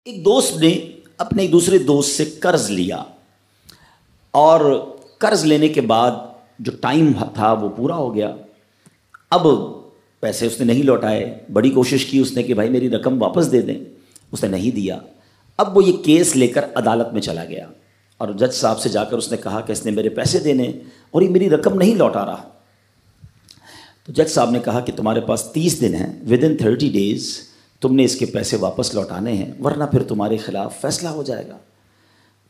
ایک دوست نے اپنے ایک دوسرے دوست سے قرض لیا اور قرض لینے کے بعد جو ٹائم تھا وہ پورا ہو گیا. اب پیسے اس نے نہیں لوٹائے. بڑی کوشش کی اس نے کہ بھائی میری رقم واپس دے دیں. اس نے نہیں دیا. اب وہ یہ کیس لے کر عدالت میں چلا گیا اور جج صاحب سے جا کر اس نے کہا کہ اس نے میرے پیسے دینے اور یہ میری رقم نہیں لوٹا رہا. تو جج صاحب نے کہا کہ تمہارے پاس 30 دن ہیں، ودن 30 days تم نے اس کے پیسے واپس لوٹانے ہیں، ورنہ پھر تمہارے خلاف فیصلہ ہو جائے گا.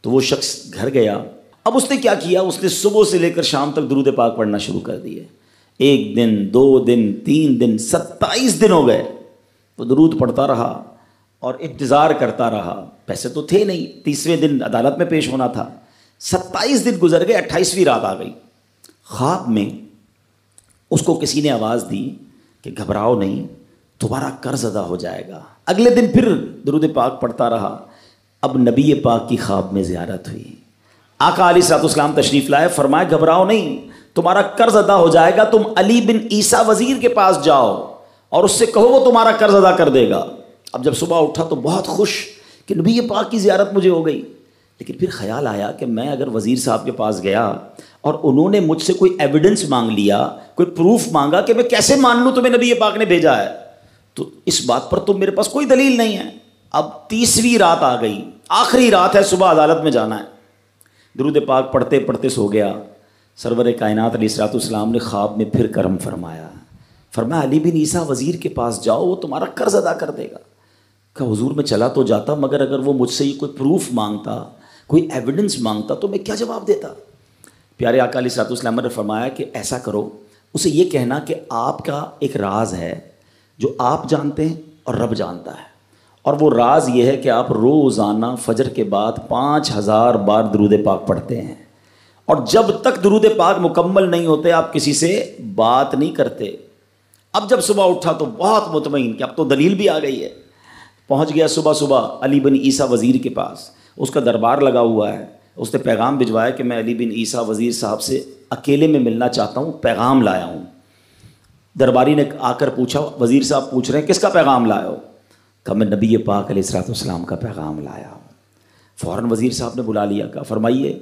تو وہ شخص گھر گیا. اب اس نے کیا کیا، اس نے صبح سے لے کر شام تک درود پاک پڑھنا شروع کر دیے. 1 دن 2 دن 3 دن 27 دن ہو گئے. وہ درود پڑھتا رہا اور انتظار کرتا رہا. پیسے تو تھے نہیں، 30ویں دن عدالت میں پیش ہونا تھا. 27 دن گزر گئے، 28ویں رات آ گئی. خواب میں اس کو کسی نے آواز دی کہ گھبراؤ نہیں، تمہارا قرض ادا ہو جائے گا. اگلے دن پھر درود پاک پڑھتا رہا. اب نبی پاک کی خواب میں زیارت ہوئی. آقا علیہ الصلوۃ والسلام تشریف لائے. فرمائے گھبراؤ نہیں، تمہارا قرض ادا ہو جائے گا. تم علی بن عیسیٰ وزیر کے پاس جاؤ اور اس سے کہو وہ تمہارا قرض ادا کر دے گا. اب جب صبح اٹھا تو بہت خوش کہ نبی پاک کی زیارت مجھے ہو گئی. لیکن پھر خیال آیا کہ میں اگر وزیر صاحب کے پاس گیا اور انہوں نے مجھ سے کوئی ایویڈنس مانگ لیا، کوئی پروف مانگا، کہ میں کیسے مان لوں تمہیں نبی پاک نے بھیجا ہے؟ تو اس بات پر تو میرے پاس کوئی دلیل نہیں ہے. اب 30ویں رات آ گئی، آخری رات ہے، صبح عدالت میں جانا ہے. درود پاک پڑھتے پڑھتے سو گیا. سرور کائنات علیہ الصلوۃ والسلام نے خواب میں پھر کرم فرمایا. فرمایا علی بن عیسیٰ وزیر کے پاس جاؤ، وہ تمہارا قرض ادا کر دے گا. کہ حضور میں چلا تو جاتا، مگر اگر وہ مجھ سے کوئی پروف مانگتا، کوئی ایویڈنس مانگتا تو میں کیا جواب دیتا؟ پیارے آقا علیہ الصلوۃ والسلام نے فرمایا کہ ایسا کرو، اسے یہ کہنا کہ آپ کا ایک راز ہے جو آپ جانتے ہیں اور رب جانتا ہے، اور وہ راز یہ ہے کہ آپ روزانہ فجر کے بعد 5000 بار درود پاک پڑھتے ہیں، اور جب تک درود پاک مکمل نہیں ہوتے آپ کسی سے بات نہیں کرتے. اب جب صبح اٹھا تو بہت مطمئن کہ اب تو دلیل بھی آ گئی ہے. پہنچ گیا صبح صبح علی بن عیسیٰ وزیر کے پاس. اس کا دربار لگا ہوا ہے. اس نے پیغام بھجوایا کہ میں علی بن عیسیٰ وزیر صاحب سے اکیلے میں ملنا چاہتا ہوں، پیغام لایا ہوں. درباری نے آ کر پوچھا، وزیر صاحب پوچھ رہے ہیں کس کا پیغام لایا ہو؟ کہا میں نبی پاک علیہ الصلوۃ والسلام کا پیغام لایا ہوں. فوراً وزیر صاحب نے بلا لیا. کہا فرمائیے.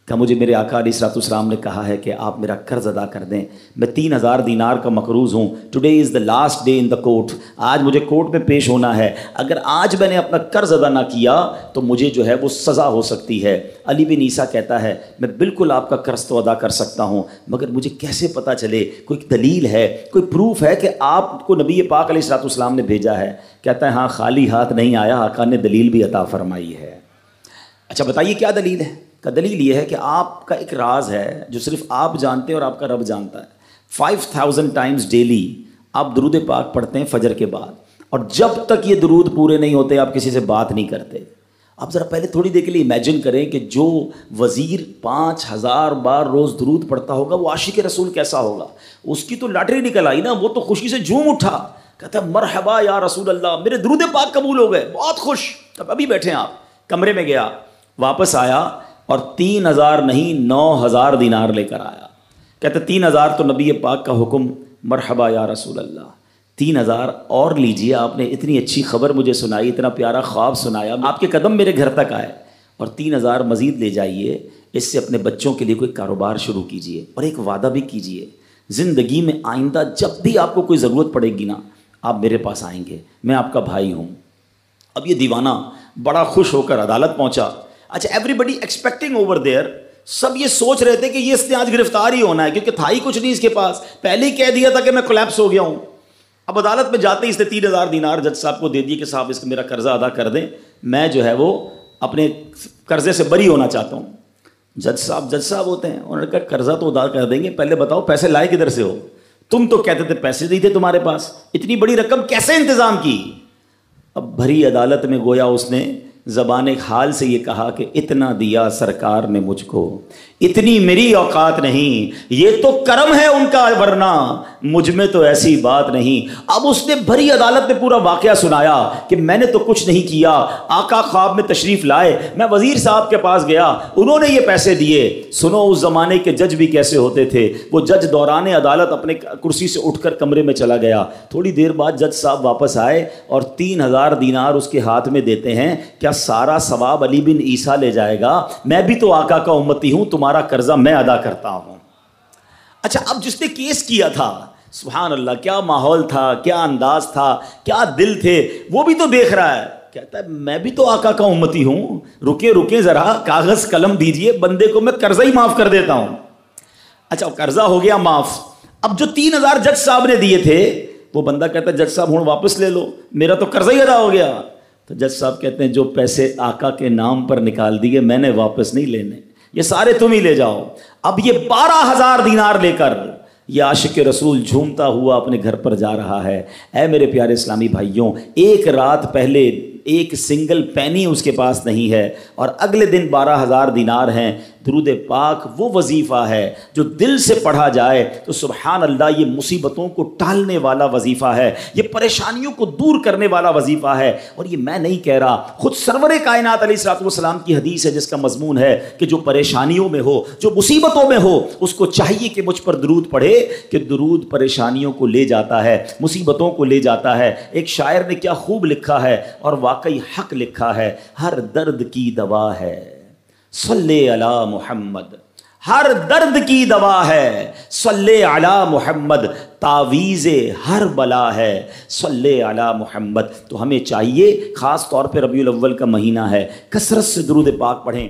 کہ مجھے میرے آقا علیہ الصلوۃ والسلام نے کہا ہے کہ آپ میرا قرض ادا کر دیں. میں 3000 دینار کا مقروض ہوں. Today is the last day in the court. آج مجھے کورٹ میں پیش ہونا ہے. اگر آج میں نے اپنا قرض ادا نہ کیا تو مجھے جو ہے وہ سزا ہو سکتی ہے. علی بن عیسیٰ کہتا ہے میں بالکل آپ کا قرض تو ادا کر سکتا ہوں، مگر مجھے کیسے پتہ چلے، کوئی دلیل ہے، کوئی پروف ہے کہ آپ کو نبی پاک علیہ الصلوۃ والسلام نے بھیجا ہے؟ کہتا ہے ہاں، خالی ہاتھ نہیں آیا، آقا نے دلیل بھی عطا فرمائی ہے. اچھا بتائیے کیا دلیل ہے؟ کا دلیل یہ ہے کہ آپ کا ایک راز ہے جو صرف آپ جانتے ہیں اور آپ کا رب جانتا ہے. 5000 ٹائمز ڈیلی آپ درود پاک پڑھتے ہیں فجر کے بعد، اور جب تک یہ درود پورے نہیں ہوتے آپ کسی سے بات نہیں کرتے. آپ ذرا پہلے تھوڑی دیر کے لیے امیجن کریں کہ جو وزیر 5000 بار روز درود پڑھتا ہوگا وہ عاشق رسول کیسا ہوگا. اس کی تو لاٹری نکل آئی نا، وہ تو خوشی سے جھوم اٹھا، کہتا ہے مرحبا یا رسول اللہ، میرے درود پاک قبول ہو گئے، بہت خوش. اب ابھی بیٹھے ہیں آپ. کمرے میں گیا، واپس آیا اور 3000 نہیں 9000 دینار لے کر آیا. کہتے 3000 تو نبی پاک کا حکم، مرحبا یا رسول اللہ، 3000 اور لیجیے، آپ نے اتنی اچھی خبر مجھے سنائی، اتنا پیارا خواب سنایا، آپ کے قدم میرے گھر تک آئے، اور 3000 مزید لے جائیے، اس سے اپنے بچوں کے لیے کوئی کاروبار شروع کیجیے، اور ایک وعدہ بھی کیجیے زندگی میں آئندہ جب بھی آپ کو کوئی ضرورت پڑے گی نا، آپ میرے پاس آئیں گے، میں آپ کا بھائی ہوں. اب یہ دیوانہ بڑا خوش ہو کر عدالت پہنچا. اچھا everybody expecting over there, سب یہ سوچ رہے تھے کہ یہ اس نے آج گرفتار ہی ہونا ہے، کیونکہ تھا ہی کچھ نہیں اس کے پاس، پہلے ہی کہہ دیا تھا کہ میں کولیپس ہو گیا ہوں. اب عدالت میں جاتے ہی اس نے 3000 دینار جج صاحب کو دے دیے کہ صاحب اس کا میرا قرضہ ادا کر دیں، میں جو ہے وہ اپنے قرضے سے بری ہونا چاہتا ہوں. جج صاحب ہوتے ہیں، انہوں نے کہا قرضہ تو ادا کر دیں گے، پہلے بتاؤ پیسے لائے کدھر سے ہو؟ تم تو کہتے تھے پیسے نہیں تھے تمہارے پاس، اتنی بڑی رقم کیسے انتظام کی؟ اب بھری عدالت میں گویا اس نے زبان حال سے یہ کہا کہ اتنا دیا سرکار نے مجھ کو، اتنی میری اوقات نہیں، یہ تو کرم ہے ان کا ورنہ مجھ میں تو ایسی بات نہیں۔ اب اس نے بھری عدالت میں پورا واقعہ سنایا کہ میں نے تو کچھ نہیں کیا، آقا خواب میں تشریف لائے، میں وزیر صاحب کے پاس گیا، انہوں نے یہ پیسے دیے۔ سنو اس زمانے کے جج بھی کیسے ہوتے تھے، وہ جج دوران عدالت اپنے کرسی سے اٹھ کر کمرے میں چلا گیا، تھوڑی دیر بعد جج صاحب واپس آئے اور 3000 دینار اس کے ہاتھ میں دیتے ہیں، کیا سارا ثواب علی بن عیسیٰ لے جائے گا؟ میں بھی تو آقا کا امتی ہوں، تمہارا قرضہ میں ادا کرتا ہوں۔ اچھا، اب جس نے کیس کیا تھا، سبحان اللہ، کیا ماحول تھا، کیا انداز تھا، کیا دل تھے، وہ بھی تو دیکھ رہا ہے، کہتا ہے میں بھی تو آقا کا امتی ہوں، رکے ذرا، کاغذ قلم دیجئے، بندے کو میں قرضہ ہی معاف کر دیتا ہوں۔ اچھا، قرضہ ہو گیا معاف۔ اب جو 3000 جج صاحب نے دیے تھے، وہ بندہ کہتا ہے جج صاحب ہوں واپس لے لو، میرا تو قرضہ ہی ادا ہو گیا۔ تو جج صاحب کہتے ہیں جو پیسے آقا کے نام پر نکال دیے میں نے واپس نہیں لینے، یہ سارے تم ہی لے جاؤ۔ اب یہ 12000 دینار لے کر یہ عاشق رسول جھومتا ہوا اپنے گھر پر جا رہا ہے۔ اے میرے پیارے اسلامی بھائیوں، ایک رات پہلے ایک سنگل پینی اس کے پاس نہیں ہے، اور اگلے دن 12000 دینار ہیں۔ درود پاک وہ وظیفہ ہے جو دل سے پڑھا جائے تو سبحان اللہ یہ مصیبتوں کو ٹالنے والا وظیفہ ہے، یہ پریشانیوں کو دور کرنے والا وظیفہ ہے۔ اور یہ میں نہیں کہہ رہا، خود سرور کائنات علیہ الصلوۃ والسلام کی حدیث ہے جس کا مضمون ہے کہ جو پریشانیوں میں ہو، جو مصیبتوں میں ہو، اس کو چاہیے کہ مجھ پر درود پڑھے، کہ درود پریشانیوں کو لے جاتا ہے، مصیبتوں کو لے جاتا ہے۔ ایک شاعر نے کیا خوب لکھا ہے، اور واقعی حق لکھا ہے، ہر درد کی دوا ہے صلی علی محمد، ہر درد کی دوا ہے صلی علی محمد، تعویذ ہر بلا ہے صلی علی محمد۔ تو ہمیں چاہیے، خاص طور پہ ربیع الاول کا مہینہ ہے، کثرت سے درود پاک پڑھیں۔